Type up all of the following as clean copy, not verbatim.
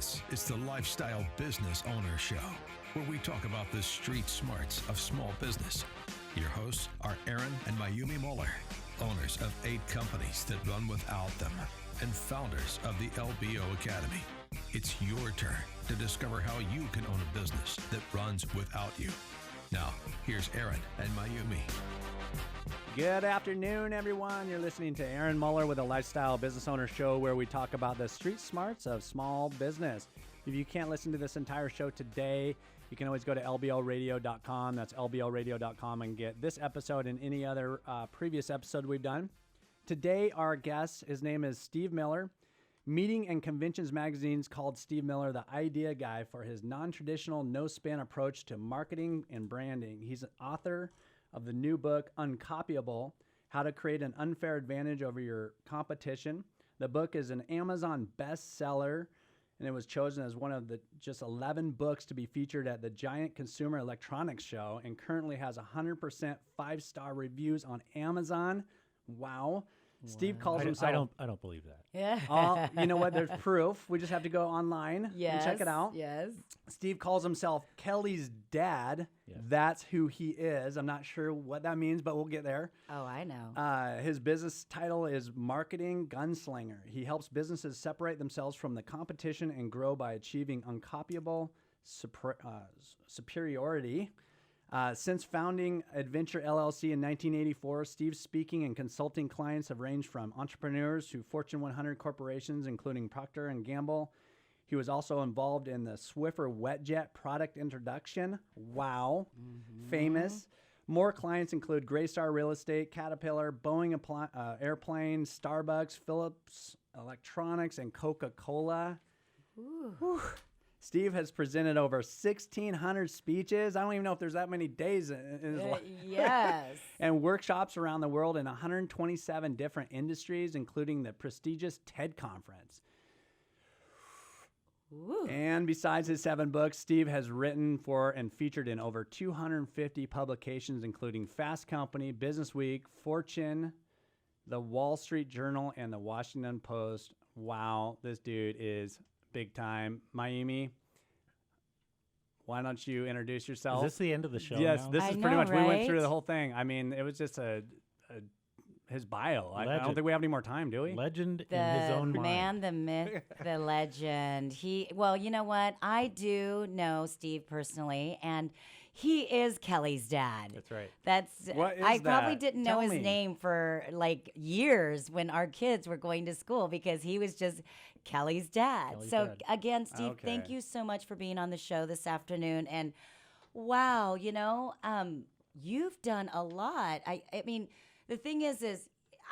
This is the Lifestyle Business Owner Show, where we talk about the street smarts of small business. Your hosts are Aaron and Mayumi Moeller, owners of 8 companies that run without them, and founders of the LBO Academy. It's your turn to discover how you can own a business that runs without you. Now, here's Aaron and Mayumi. Good afternoon, everyone. You're listening to Aaron Muller with the Lifestyle Business Owner Show, where we talk about the street smarts of small business. If you can't listen to this entire show today, you can always go to lblradio.com. That's lblradio.com and get this episode and any other previous episode we've done. Today, our guest, his name is Steve Miller. Meeting and Conventions Magazine's called Steve Miller the idea guy for his non-traditional, no-spin approach to marketing and branding. He's an author of the new book, Uncopyable, How to Create an Unfair Advantage Over Your Competition. The book is an Amazon bestseller, and it was chosen as one of the just 11 books to be featured at the Giant Consumer Electronics Show, and currently has 100% 5-star reviews on Amazon. Wow. Steve calls himself... I don't believe that. Yeah. You know what? There's proof. We just have to go online and check it out. Yes. Steve calls himself Kelly's dad. Yes. That's who he is. I'm not sure what that means, but we'll get there. Oh, I know. His business title is Marketing Gunslinger. He helps businesses separate themselves from the competition and grow by achieving uncopyable superiority. Since founding Adventure LLC in 1984, Steve's speaking and consulting clients have ranged from entrepreneurs to Fortune 100 corporations, including Procter & Gamble. He was also involved in the Swiffer WetJet product introduction. Wow. Famous. More clients include Graystar Real Estate, Caterpillar, Boeing Airplanes, Starbucks, Philips Electronics, and Coca-Cola. Whew. Steve has presented over 1,600 speeches. I don't even know if there's that many days in his life. Yes. And workshops around the world in 127 different industries, including the prestigious TED Conference. Ooh. And besides his 7 books, Steve has written for and featured in over 250 publications, including Fast Company, Business Week, Fortune, the Wall Street Journal, and the Washington Post. Wow, this dude is big time. Mayumi, why don't you introduce yourself? Is this the end of the show? Yes, now? this I is pretty know, much, we went right? through the whole thing. I mean, it was just his bio. I don't Legend. think we have any more time, do we? Legend The in his own man, mind. the myth, the legend. Well, you know what? I do know Steve personally, and he is Kelly's dad. That's right. What is I probably that? didn't Tell know his me. name for like years when our kids were going to school, because he was just Kelly's dad. Kelly's So dad. again, Steve, Okay. thank you so much for being on the show this afternoon. And wow, you've done a lot. I mean, the thing is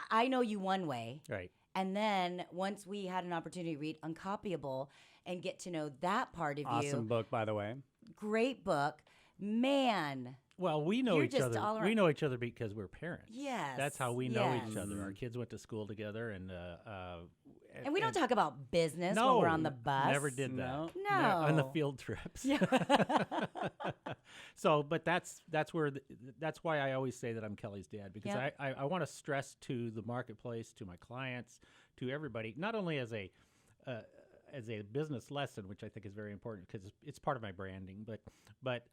I know you one way. Right. And then once we had an opportunity to read Uncopyable and get to know that part of Awesome you, book, by the way. great book, man. Well, we know You're each just other. all We around- know each other because we're parents. Yes, That's how we know each yes. other. Our kids went to school together, and And we don't talk about business no, when we're on the bus. Never did that. No. On the field trips. So, but that's why I always say that I'm Kelly's dad, because Yep. I want to stress to the marketplace, to my clients, to everybody, not only as a business lesson, which I think is very important because it's part of my branding, but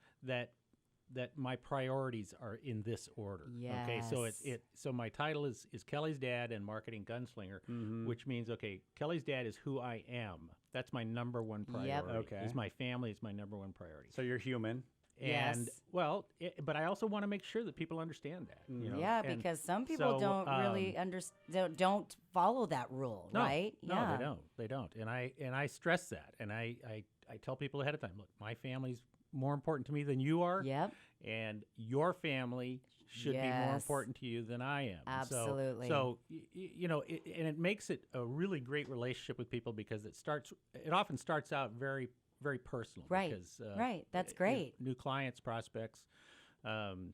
that my priorities are in this order. Okay, so Yes. so my title is Kelly's Dad and Marketing Gunslinger, which means, okay, Kelly's dad is who I am. That's my number one priority. Okay. Is my family is my number one priority. So you're human. And Yes. well, but I also want to make sure that people understand that. You know? Yeah, And because some people so, don't really don't follow that rule, no, right? No, Yeah. they don't. And I stress that, and I tell people ahead of time, look, my family's more important to me than you are. Yep. And your family should be more Yes. important to you than I am. Absolutely. So and it makes it a really great relationship with people, because it often starts out very, very personal. Right. Because, Right. That's great. New clients, prospects, and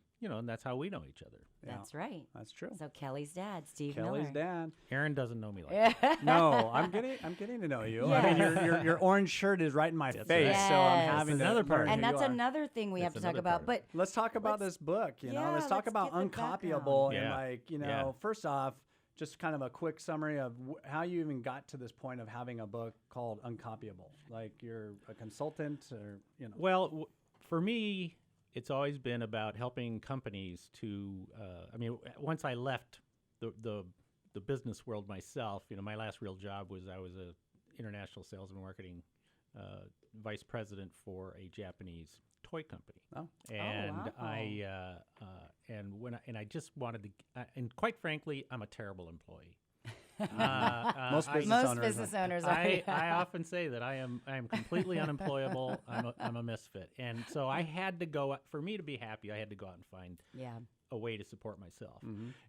that's how we know each other. That's right. That's true. So Kelly's dad, Steve Kelly's Miller. dad. Aaron doesn't know me like that. No, I'm getting to know you. I mean, your orange shirt is right in my face, right. so I'm Yes. having That's another to part. learn And who that's you are. another thing we have That's to talk another about. part. But Let's talk about this book. Yeah, Let's talk let's about get the Uncopyable background. and Yeah. first off, just kind of a quick summary of how you even got to this point of having a book called Uncopyable. Like you're a consultant, or Well, for me, it's always been about helping companies to. Once I left the business world myself, my last real job was I was a international sales and marketing vice president for a Japanese toy company. Oh. And wow. I just wanted to, and quite frankly, I'm a terrible employee. Most business owners are. I often say that I am completely unemployable. I'm a misfit, and so I had to go. For me to be happy, I had to go out and find a way to support myself.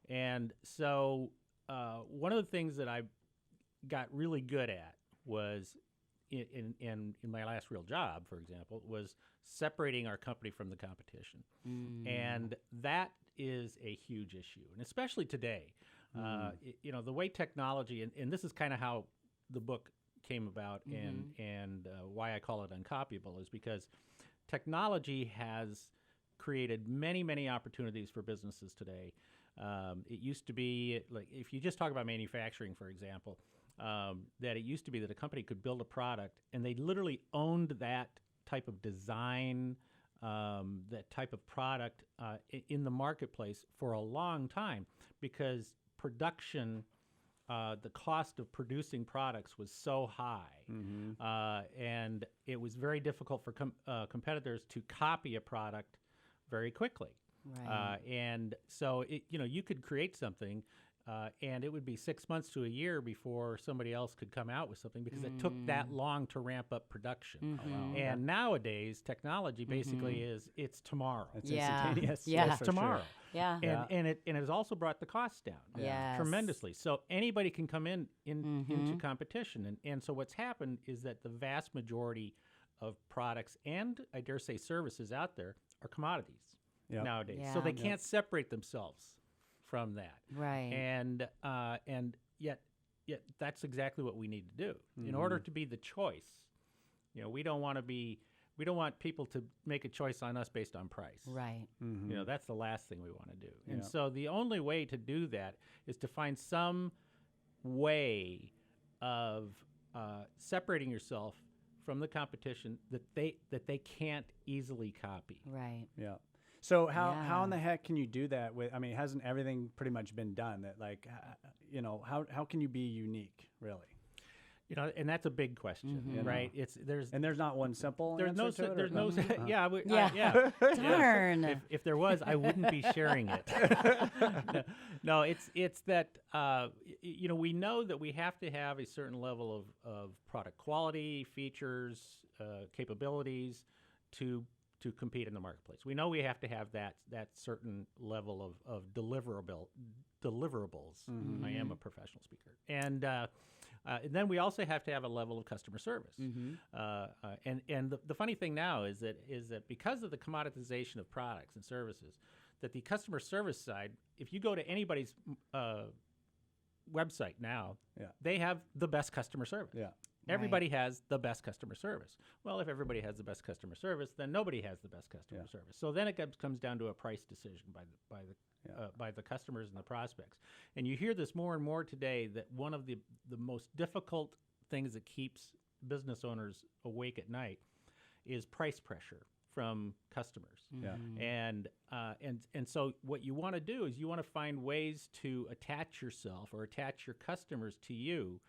And so one of the things that I got really good at was in my last real job, for example, was separating our company from the competition, and that is a huge issue, and especially today. The way technology, and this is kind of how the book came about, and why I call it Uncopyable, is because technology has created many, many opportunities for businesses today. It used to be, like, if you just talk about manufacturing, for example, that it used to be that a company could build a product and they literally owned that type of design, that type of product in the marketplace for a long time, because production, the cost of producing products was so high, and it was very difficult for competitors to copy a product very quickly. Right. And so you could create something, and it would be 6 months to a year before somebody else could come out with something, because it took that long to ramp up production. And nowadays, technology basically it's tomorrow. It's Yeah. instantaneous. Yeah. It's tomorrow. Yeah. And it has also brought the costs down Yes. tremendously. So anybody can come into competition. And so what's happened is that the vast majority of products, and I dare say services out there, are commodities nowadays. So they can't separate themselves from that. Right. And yet that's exactly what we need to do. In order to be the choice, we don't want people to make a choice on us based on price. Right. That's the last thing we want to do. And so the only way to do that is to find some way of separating yourself from the competition that they can't easily copy. Right. Yeah. So how in the heck can you do that with? I mean, hasn't everything pretty much been done? That, like, how can you be unique, really? And that's a big question, right? There's not one simple answer to it? Yeah. Darn. If there was, I wouldn't be sharing it. No, it's that we know that we have to have a certain level of product quality, features, capabilities to compete in the marketplace. We know we have to have that certain level of deliverables. I am a professional speaker, and then we also have to have a level of customer service. And the funny thing now is that because of the commoditization of products and services, that the customer service side, if you go to anybody's website now, they have the best customer service. Yeah. Everybody has the best customer service. Well, if everybody has the best customer service, then nobody has the best customer service. So then it comes down to a price decision by the customers and the prospects. And you hear this more and more today, that one of the most difficult things that keeps business owners awake at night is price pressure from customers. And so what you want to do is you want to find ways to attach yourself or attach your customers to you,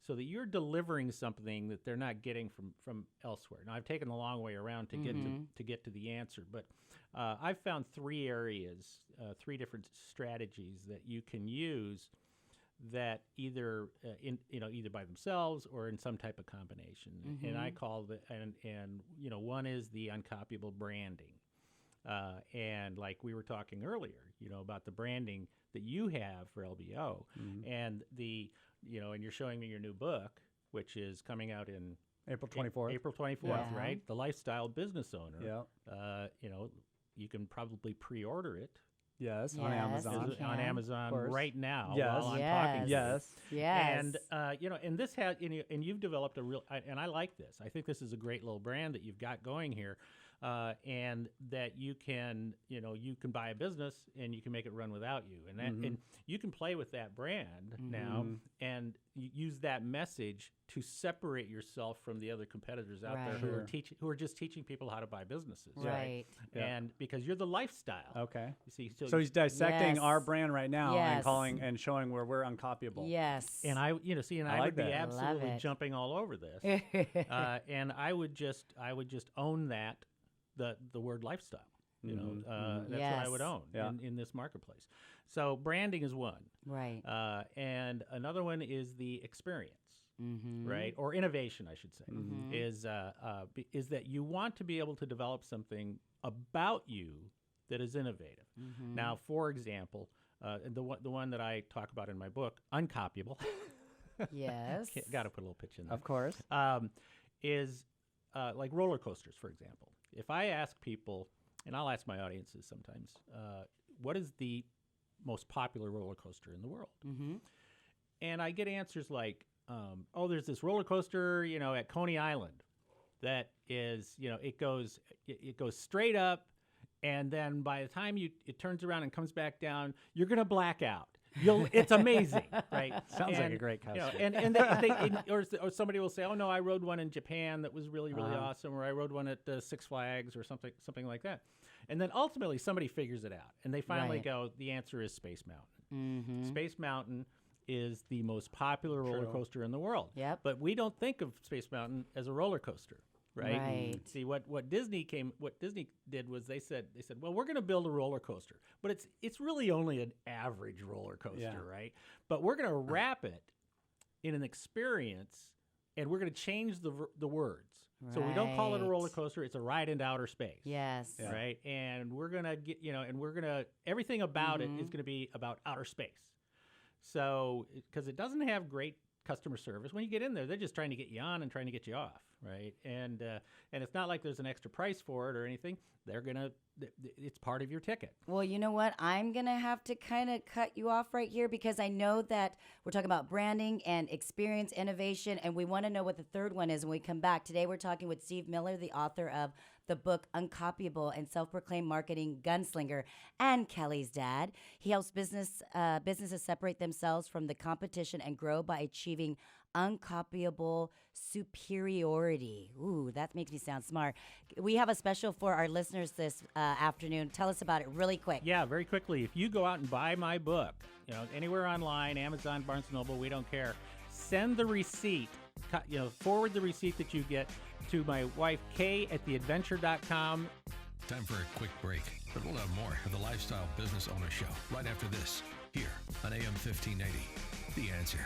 so that you're delivering something that they're not getting from elsewhere. Now, I've taken the long way around to get to the answer, but I've found three areas, three different strategies that you can use that either by themselves or in some type of combination. And I call one is the Uncopyable branding. And like we were talking earlier, about the branding that you have for LBO, and and you're showing me your new book, which is coming out in April 24th. April 24th, right? The Lifestyle Business Owner. Yeah. You can probably pre-order it Yes, on Yes. Amazon. Is on Amazon course. right now Yes. while I'm talking to you. Yes. Yes. And and this has and you've developed a real and I like this. I think this is a great little brand that you've got going here, and that you can you can buy a business and you can make it run without you, and that and you can play with that brand now and use that message to separate yourself from the other competitors out there Right. who are just teaching people how to buy businesses, Right. Yeah. And because you're the lifestyle, Okay. you see, So he's dissecting Yes. our brand right now and Yes. and showing where we're uncopyable. Yes. and I I would like be that. Love absolutely it. jumping all over this. And I would just own that the word lifestyle. That's what I would Yes. own Yeah. in this marketplace. So branding is one, Right. and another one is the experience, Mm-hmm. right? Or innovation, I should say, is that you want to be able to develop something about you that is innovative. Mm-hmm. Now, for example, the one that I talk about in my book, Uncopyable. Yes. Got to put a little pitch in there. Of course. Is like roller coasters, for example. If I ask people, and I'll ask my audiences sometimes, what is the most popular roller coaster in the world? Mm-hmm. And I get answers like, there's this roller coaster, at Coney Island that is, it goes straight up, and then by the time it turns around and comes back down, you're gonna black out. It's amazing, right? Sounds like a great coaster. Or somebody will say, "Oh no, I rode one in Japan that was really awesome," or "I rode one at Six Flags," or something like that. And then ultimately somebody figures it out, and they finally Right. go, "The answer is Space Mountain." Mm-hmm. Space Mountain is the most popular roller True. coaster in the world. Yep. But we don't think of Space Mountain as a roller coaster, right? Right. See what Disney did was they said, well, we're going to build a roller coaster, but it's really only an average roller coaster, Yeah. right? But we're going to wrap it in an experience, and we're going to change the words. So we don't call it a roller Right. coaster; it's a ride into outer space. Yes. Yeah. Right, and we're gonna get everything about it is gonna be about outer space. So, because it doesn't have great customer service, when you get in there, they're just trying to get you on and trying to get you off, right? And it's not like there's an extra price for it or anything. It's part of your ticket. Well, you know what? I'm going to have to kind of cut you off right here because I know that we're talking about branding and experience innovation, and we want to know what the third one is when we come back. Today, we're talking with Steve Miller, the author of the book Uncopyable and self-proclaimed marketing gunslinger, and Kelly's dad. He helps businesses separate themselves from the competition and grow by achieving uncopyable superiority. Ooh, that makes me sound smart. We have a special for our listeners this afternoon. Tell us about it really quick. Yeah, very quickly. If you go out and buy my book, anywhere online, Amazon, Barnes & Noble, we don't care. Send the receipt, forward the receipt that you get to my wife, Kay, at theadventure.com. Time for a quick break, but we'll have more of the Lifestyle Business Owner Show right after this, here on AM 1580. The Answer.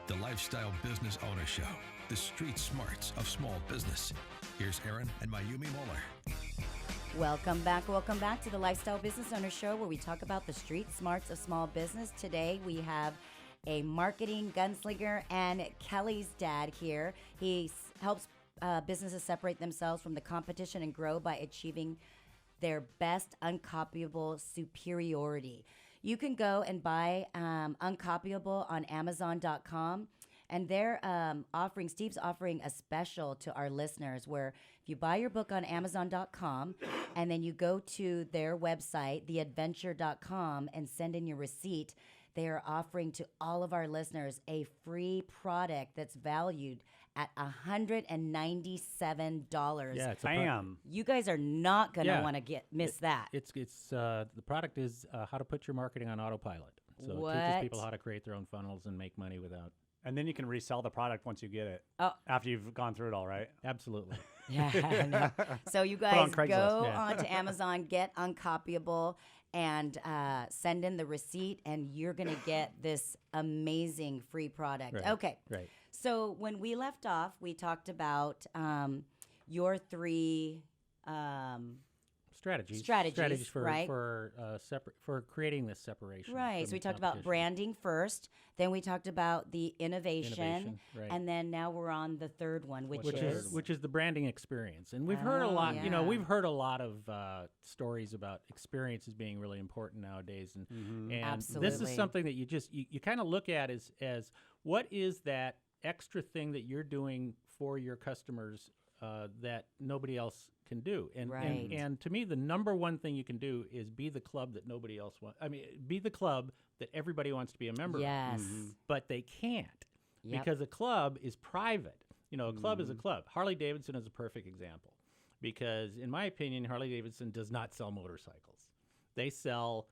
The Lifestyle Business Owner Show, the street smarts of small business. Here's Aaron and Mayumi Moeller. Welcome back to the Lifestyle Business Owner Show, where we talk about the street smarts of small business. Today we have a marketing gunslinger and Kelly's dad here. He helps businesses separate themselves from the competition and grow by achieving their best uncopyable superiority. You can go and buy Uncopyable on Amazon.com. And they're Steve's offering a special to our listeners where if you buy your book on Amazon.com and then you go to their website, theadventure.com, and send in your receipt, they are offering to all of our listeners a free product that's valued at $197. Yeah, it's Bam. You guys are not going to want to miss that. It's the product is how to put your marketing on autopilot. So it What? teaches people how to create their own funnels and make money without. And then you can resell the product once you get it. Oh. After you've gone through it all, right? Absolutely. Yeah. No. So you on guys Craigslist, go yeah. onto Amazon, get Uncopyable, and send in the receipt, and you're going to get this amazing free product. Right. Okay. Right. So when we left off, we talked about your three strategies for right? for creating this separation. Right. from So the we talked about competition. branding first, then we talked about the innovation, right. and then now we're on the third one, which is which is the branding experience. And we've heard a lot, yeah. we've heard a lot of stories about experiences being really important nowadays. And and this Absolutely. is something that you kind of look at as what is that extra thing that you're doing for your customers that nobody else can do. Right. And to me, the number one thing you can do is be the club that nobody else wants. I mean, be the club that everybody wants to be a member yes. of. But they can't Yep. because a club is private. A club is a club. Harley Davidson is a perfect example because, in my opinion, Harley Davidson does not sell motorcycles. They sell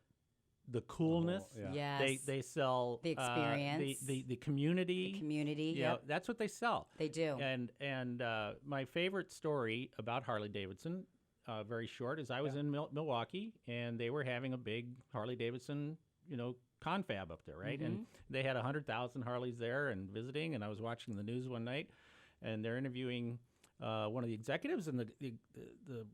the coolness. Yes. They sell The experience. the community. The community. Yep. That's what they sell. They do. And my favorite story about Harley Davidson, very short, is I was in Milwaukee and they were having a big Harley Davidson, confab up there, right? And they had 100,000 Harleys there and visiting. And I was watching the news one night, and they're interviewing one of the executives, and the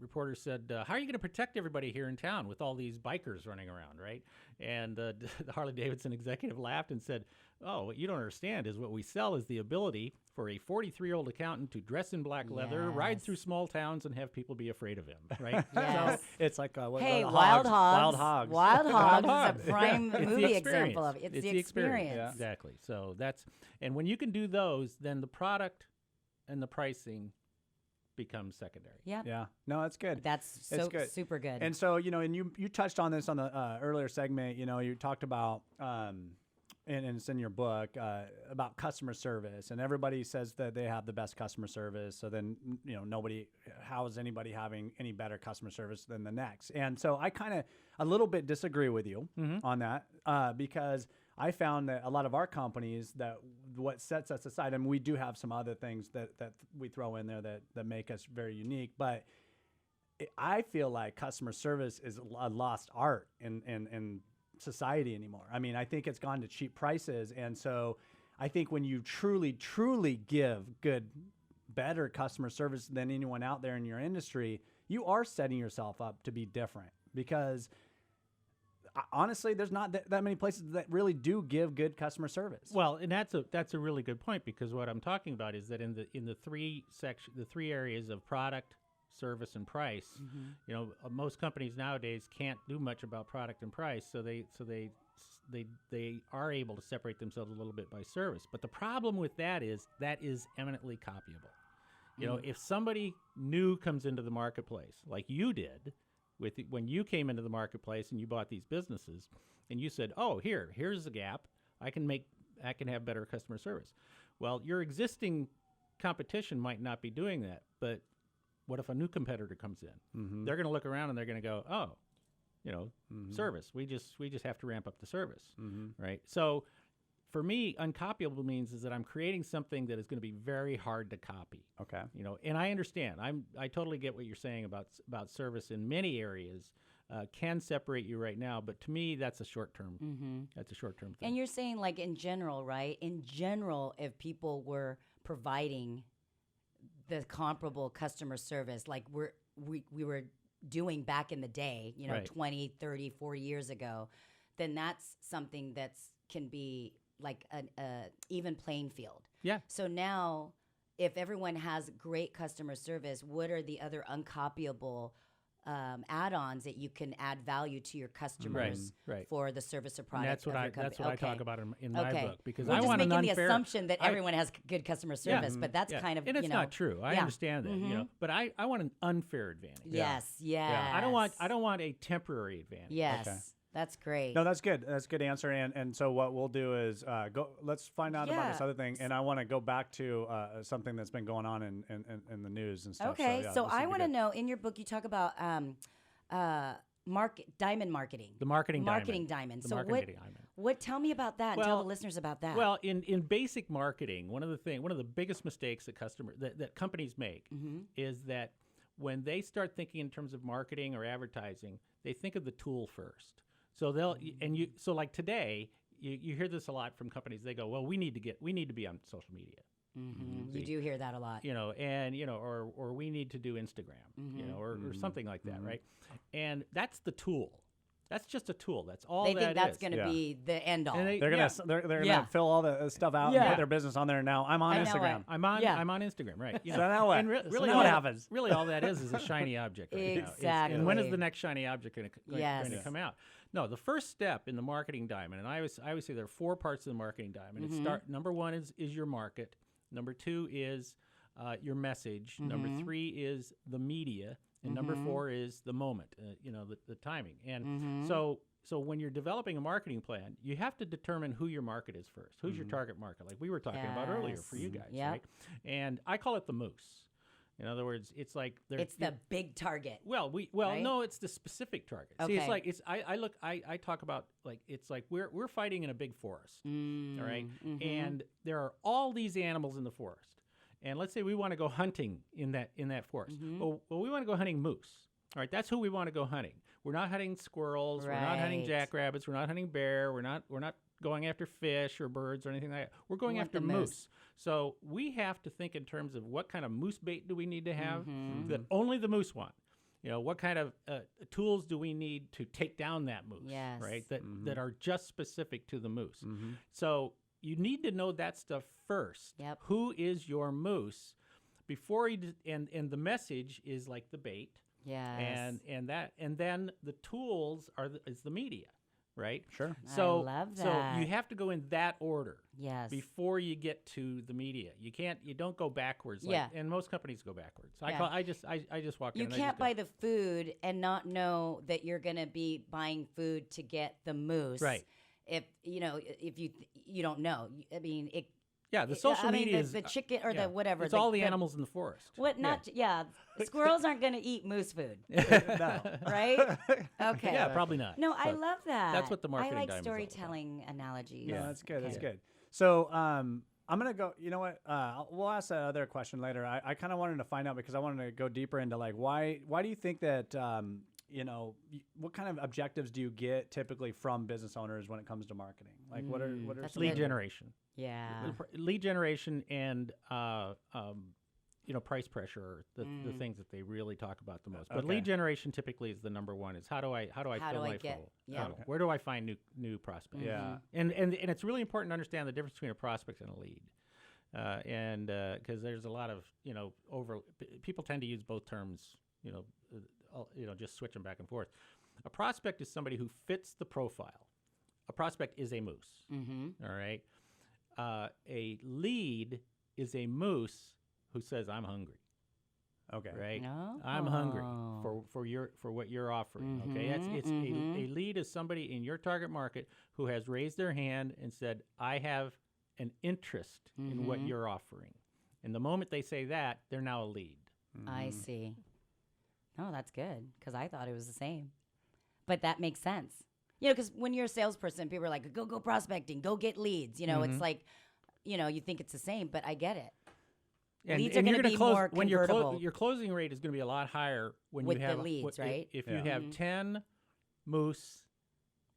reporter said, how are you going to protect everybody here in town with all these bikers running around, right? And the Harley Davidson executive laughed and said, oh, what you don't understand is what we sell is the ability for a 43-year-old accountant to dress in black leather, ride Yes. through small towns, and have people be afraid of him, right? Yes. It's like Hey, Wild Wild Hogs. Hogs. Wild Hogs. Wild Hogs is a prime It's the movie experience. example of it. It's the experience. Yeah. Exactly. So and when you can do those, then the product and the pricing becomes secondary. Yep. Yeah. No, that's good. That's It's so good. super good. And so, and you touched on this on the earlier segment, you talked about, and it's in your book, about customer service, and everybody says that they have the best customer service. So then, how is anybody having any better customer service than the next? And so I kind of a little bit disagree with you on that, because I found that a lot of our companies, that what sets us aside, and we do have some other things that we throw in there that make us very unique, but I feel like customer service is a lost art in society anymore. I mean, I think it's gone to cheap prices. And so I think when you truly, truly give better customer service than anyone out there in your industry, you are setting yourself up to be different, because honestly, there's not that many places that really do give good customer service. Well, and that's a really good point, because what I'm talking about is that in the three areas of product, service, and price, most companies nowadays can't do much about product and price, so they are able to separate themselves a little bit by service. But the problem with that is eminently copyable. If somebody new comes into the marketplace, like you did, when you came into the marketplace and you bought these businesses, and you said, "Oh, here's the gap. I can have better customer service." Well, your existing competition might not be doing that, but what if a new competitor comes in? They're going to look around and they're going to go, "Oh, service. We just have to ramp up the service, right?" So, for me, uncopyable means is that I'm creating something that is going to be very hard to copy. Okay. And I understand. I totally get what you're saying about service in many areas can separate you right now, but to me, that's a short term. That's a short term thing. And you're saying, like, in general, right? In general, if people were providing the comparable customer service like we were doing back in the day, Right. 20, 30, 40 years ago, then that's something can be like an even playing field. Yeah. So now, if everyone has great customer service, what are the other uncopyable add-ons that you can add value to your customers Right. for the service or And product that's what of your company? that's what I talk about in my Okay. book, because We're I just want an making unfair. the assumption that everyone has good customer service, but that's kind of, and it's not true. I yeah. understand that, but I want an unfair advantage. Yes, yes. I don't want a temporary advantage. Yes, Okay. that's great. No, that's good. That's a good answer. And so what we'll do is let's find out about this Yeah. other thing. And I want to go back to something that's been going on in the news and stuff. Okay, yeah, so this would I be want to good. know, in your book, you talk about diamond marketing. The marketing diamond. The So marketing diamond. what? Tell me about that. and tell Well- the listeners about that. Well, in basic marketing, one of the biggest mistakes that companies make is that when they start thinking in terms of marketing or advertising, they think of the tool first. So so like today, you hear this a lot from companies. They go, "Well, we need to be on social media." You do hear that a lot. Or we need to do Instagram, or something like that, right? And that's the tool. That's just a tool. That's all they that think that's is. going to be the end all. They're gonna fill all the stuff out and put their business on there. Now I'm on Instagram. I'm on Instagram, right? So now what? And really, what happens? Really, all that is a shiny object. Right Exactly. And when is the next shiny object going Yes. to come out? No, the first step in the marketing diamond, and I always say there are 4 parts of the marketing diamond. Number 1 is your market. Number 2 is your message. Number 3 is the media. And number 4 is the moment, the timing. And so when you're developing a marketing plan, you have to determine who your market is first. Who's your target market, like we were talking about earlier for you guys, right? And I call it the moose. In other words, it's like it's the big target. Right? No, it's the specific target. Okay. See, it's like I talk about like it's like we're fighting in a big forest, all right? And there are all these animals in the forest. And let's say we want to go hunting in that forest. Well, we want to go hunting moose. All right, that's who we want to go hunting. We're not hunting squirrels. Right. We're not hunting jackrabbits. We're not hunting bear. We're not going after fish or birds or anything like that. We're going after moose. So we have to think in terms of what kind of moose bait do we need to have that only the moose want. What kind of tools do we need to take down that moose? Yes. Right. That are just specific to the moose. So you need to know that stuff first. Yep. Who is your moose before and the message is like the bait. Yes. And then the tools is the media, right? Sure. So I love so that. you have to go in that order. Yes. Before you get to the media, you don't go backwards. And most companies go backwards. Yeah. I just walk in. You and can't buy the food and not know that you're going to be buying food to get the moose. Right. If you don't know. I mean, it. Yeah, the social media is the chicken or the whatever. It's all the animals in the forest. What not? Yeah, squirrels aren't going to eat moose food, No. right? Okay. Yeah, probably not. No, I love that. That's what the marketing I like diamond's all about. storytelling analogies. Yeah, that's good. That's Okay. good. So I'm gonna go. You know what? We'll ask that other question later. I kind of wanted to find out because I wanted to go deeper into like why do you think that what kind of objectives do you get typically from business owners when it comes to marketing? Like what are That's some Lead of the- generation. Yeah. Lead generation and price pressure are the things that they really talk about the most. But Okay. lead generation typically is the number one. Is how do I fill my funnel? Okay. Where do I find new prospects? Yeah. And it's really important to understand the difference between a prospect and a lead. Because there's a lot of people tend to use both terms. Just switch them back and forth. A prospect is somebody who fits the profile. A prospect is a moose. All right. A lead is a moose who says, "I'm hungry." Okay. Right. No. I'm hungry for what you're offering. Okay. It's a lead is somebody in your target market who has raised their hand and said, "I have an interest in what you're offering." And the moment they say that, they're now a lead. I see. Oh, that's good because I thought it was the same, but that makes sense. Because when you're a salesperson, people are like, "Go prospecting, go get leads." It's like, you think it's the same, but I get it. Leads are going to be more convertible. Your closing rate is going to be a lot higher when with you have the leads, right? If you have 10 moose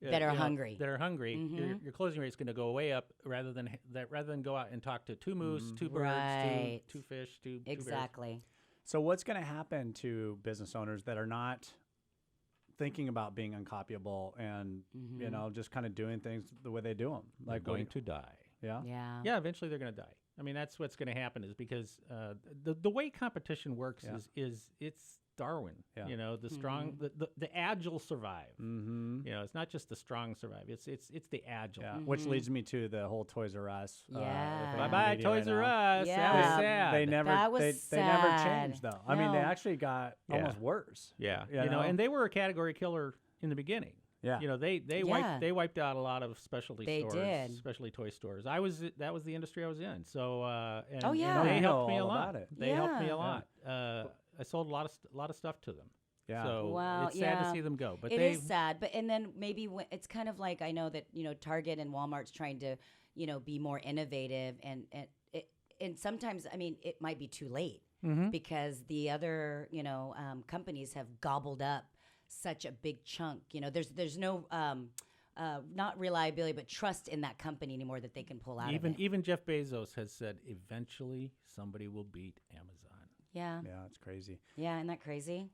that are hungry, your closing rate is going to go way up rather than go out and talk to 2 moose, 2 birds, 2 fish, 2 exactly. bears. So what's going to happen to business owners that are not thinking about being uncopyable and just kind of doing things the way they do them? Like going to die. Yeah. Yeah. Eventually they're going to die. I mean, that's what's going to happen is because the way competition works is it's Darwin. Yeah. The strong, the agile survive. It's not just the strong survive. It's the agile. Yeah. Which leads me to the whole Toys R Us. Yeah. Bye bye Toys R Us. Yeah. That was sad. They never. That was they never sad. changed though. I mean, they actually got almost worse. Yeah. You know? And they were a category killer in the beginning. Yeah. They wiped out a lot of specialty They stores, did. especially toy stores. That was the industry I was in. So Oh, yeah. they I know helped me a all lot. about it. They helped me Yeah. a lot. I sold a lot of stuff to them. Yeah. So Wow, it's sad yeah. to see them go. But It is sad, but and then maybe it's kind of like I know that Target and Walmart's trying to be more innovative and sometimes I mean it might be too late because the other companies have gobbled up such a big chunk. There's no not reliability, but trust in that company anymore that they can pull out of it. Even Jeff Bezos has said eventually somebody will beat Amazon. Yeah. Yeah, it's crazy. Yeah, isn't that crazy?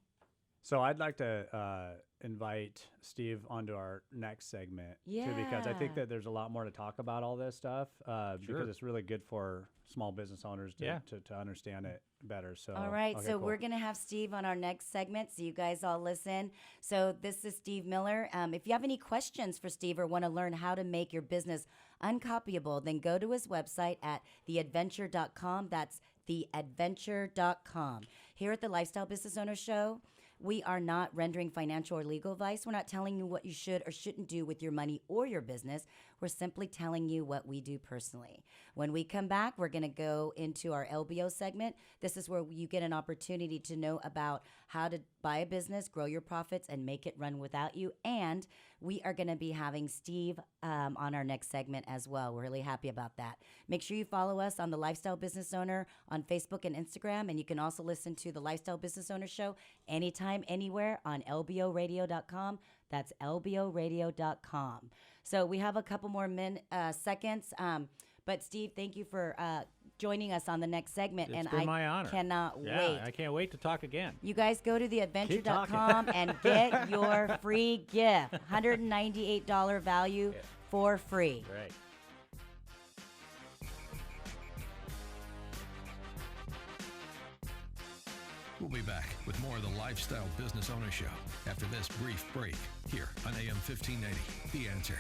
So I'd like to invite Steve onto our next segment too, because I think Yeah. that there's a lot more to talk about all this stuff because it's really good for small business owners to understand it better. So All right, okay, so cool. we're going to have Steve on our next segment, so you guys all listen. So this is Steve Miller. If you have any questions for Steve or want to learn how to make your business uncopyable, then go to his website at theadventure.com. That's theadventure.com. Here at the Lifestyle Business Owner Show, we are not rendering financial or legal advice. We're not telling you what you should or shouldn't do with your money or your business. We're simply telling you what we do personally. When we come back, we're going to go into our LBO segment. This is where you get an opportunity to know about how to buy a business, grow your profits, and make it run without you. And we are going to be having Steve on our next segment as well. We're really happy about that. Make sure you follow us on the Lifestyle Business Owner on Facebook and Instagram. And you can also listen to the Lifestyle Business Owner Show anytime, anywhere on lboradio.com. That's lboradio.com. So we have a couple more seconds. But Steve, thank you for joining us on the next segment. It's and been I my honor. cannot Yeah, wait. I can't wait to talk again. You guys go to Keep theadventure.com and get your free gift. $198 value for free. Right. We'll be back with more of the Lifestyle Business Owner Show after this brief break here on AM 1580. The Answer.